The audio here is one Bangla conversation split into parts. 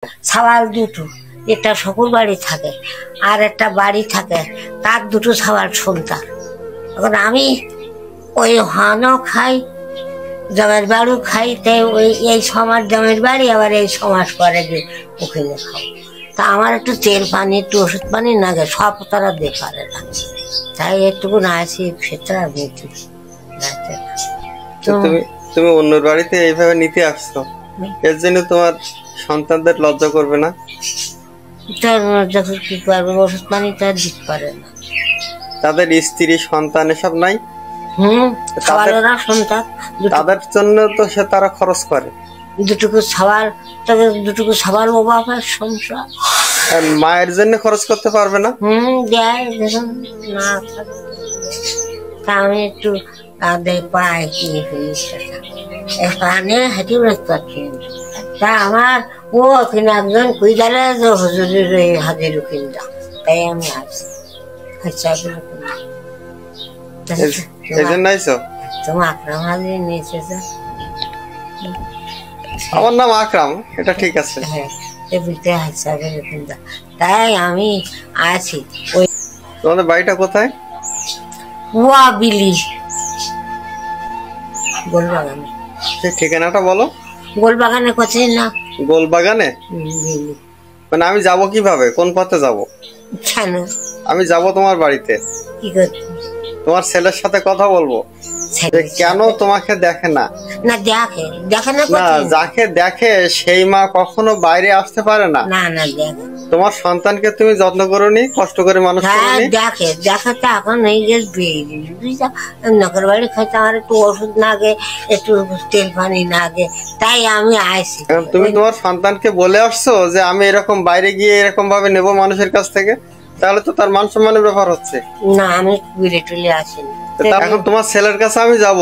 ছাওয়াল দুটো, একটা শ্বশুর বাড়ি থাকে আর একটা বাড়ি থাকে, তার দুটো ছাওয়াল সন্তান। এখন আমি ওই হানও খাই, জমের বাড়িও খাই, তাই ওই এই সমাজ জমের বাড়ি, আবার এই সমাজ পরে গিয়ে ওখানে খাও। তা আমার একটু তেল পানি একটু ওষুধ পানি লাগে, সব তারা দিয়ে পারে না, তাই একটুকু না আছি সেটা বেঁচে। তুমি অন্যের বাড়িতে এইভাবে নিতে আসছো, এর জন্য তোমার সন্তানদের লজ্জা করবে না? যখন কি করবে, ওষুধ পানি তো আর দিতে পারে না। তাদের স্ত্রী সন্তান এসব নাই? সন্তান, তাদের জন্য তো সে তারা খরচ করে। দুটুকু খাবার, তবে দুটুকু খাবার অভাবের সংসার। মায়ের জন্য খরচ করতে পারবে না? দেয় যখন না থাকে। তা আমি একটু পাই কি প্রাণে হেঁটে উড়তে পারছি। তা আমার ও ওখানে একজন কুইদারে হুজুরের হাজির ওখানে যা, তাই আমি আছি। আমার নাম আকরাম, এটা ঠিক আছে। তাই আমি আছি। তোমাদের বাড়িটা কোথায়? গোলবাগানে। ঠিকানাটা বলো। গোলবাগানে কোথায় না? গোলবাগানে? মানে আমি যাব কিভাবে, কোন পথে যাব? আমি যাব তোমার বাড়িতে, কি করতে? তোমার ছেলের সাথে কথা বলবো। কেন তোমাকে দেখে না? না দেখে, দেখে না, যাকে দেখে সেই মা কখনো বাইরে আসতে পারে না। না না দেখে। তোমার সন্তানকে তুমি যত্ন করোনি, কষ্ট করে মানুষ করোনি? দেখে, দেখে তো এখন এই যে নকর বাড়ি খাইতে আমার একটু ওষুধ লাগে, একটু তেল পানি লাগে, তাই আমি আইছি। তুমি তোমার সন্তানকে বলে আসছো যে আমি এরকম বাইরে গিয়ে এরকম ভাবে নেবো মানুষের কাছ থেকে? তাহলে তো তার মান সম্মানের ব্যাপার হচ্ছে। না, আমি বিলে টুলে আসিনি। এখন তোমার ছেলের কাছে আমি যাব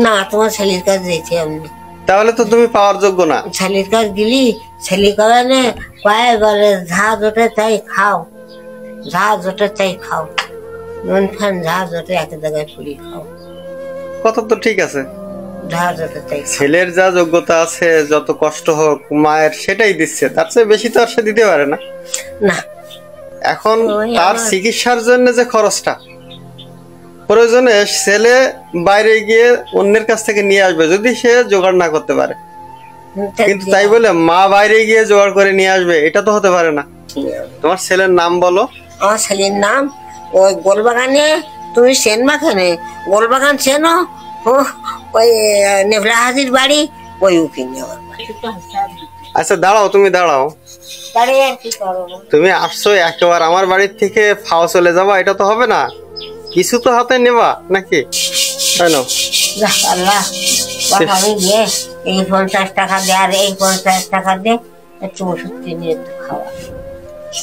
না, তোমার ছেলের কাছে যেতে আমি। তাহলে তো তুমি পাওয়ার যোগ্য না। ছেলের কাছে গেলি ছেলে কারণে পায়ে বলে যা জোটে তাই খাও, যা জোটে তাই খাও, নুন খান যা জোটে এক জায়গায় পুরি খাও। কথা তো ঠিক আছে, যা জোটে তাই। ছেলের যা যোগ্যতা আছে, যত কষ্ট হোক মায়ের সেটাই দিচ্ছে, তার চেয়ে বেশি তো আর সে দিতে পারে না। না, এখন তার চিকিৎসার জন্য যে খরচটা, প্রয়োজনে ছেলে বাইরে গিয়ে অন্যের কাছ থেকে নিয়ে আসবে যদি সে জোগাড় না করতে পারে, কিন্তু তাই বলে মা বাইরে গিয়ে জোগাড় করে নিয়ে আসবে, এটা তো হতে পারে না। তোমার ছেলের নাম বলো। আমার ছেলের নাম ওই গোলবাগানে, তুমি চেনবা কেনে? গোলবাগান চেনো? ওই নেভলা হাজির বাড়ি, ওই ওখানে। আচ্ছা দাঁড়াও, তুমি দাঁড়াও। তুমি আসছো একেবারে আমার বাড়ির থেকে ফাও চলে যাবা, এটা তো হবে না। কিছু তো হাতে নেবা নাকি? এই 50 টাকা দে আর এই 50 টাকা দে, একটু ওষুধ কিনে একটু খাওয়া।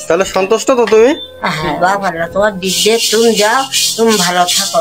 তাহলে সন্তুষ্ট তো তুমি? হ্যাঁ বাবা, তোমার দিক দিয়ে তুমি যাও, তুমি ভালো থাকো।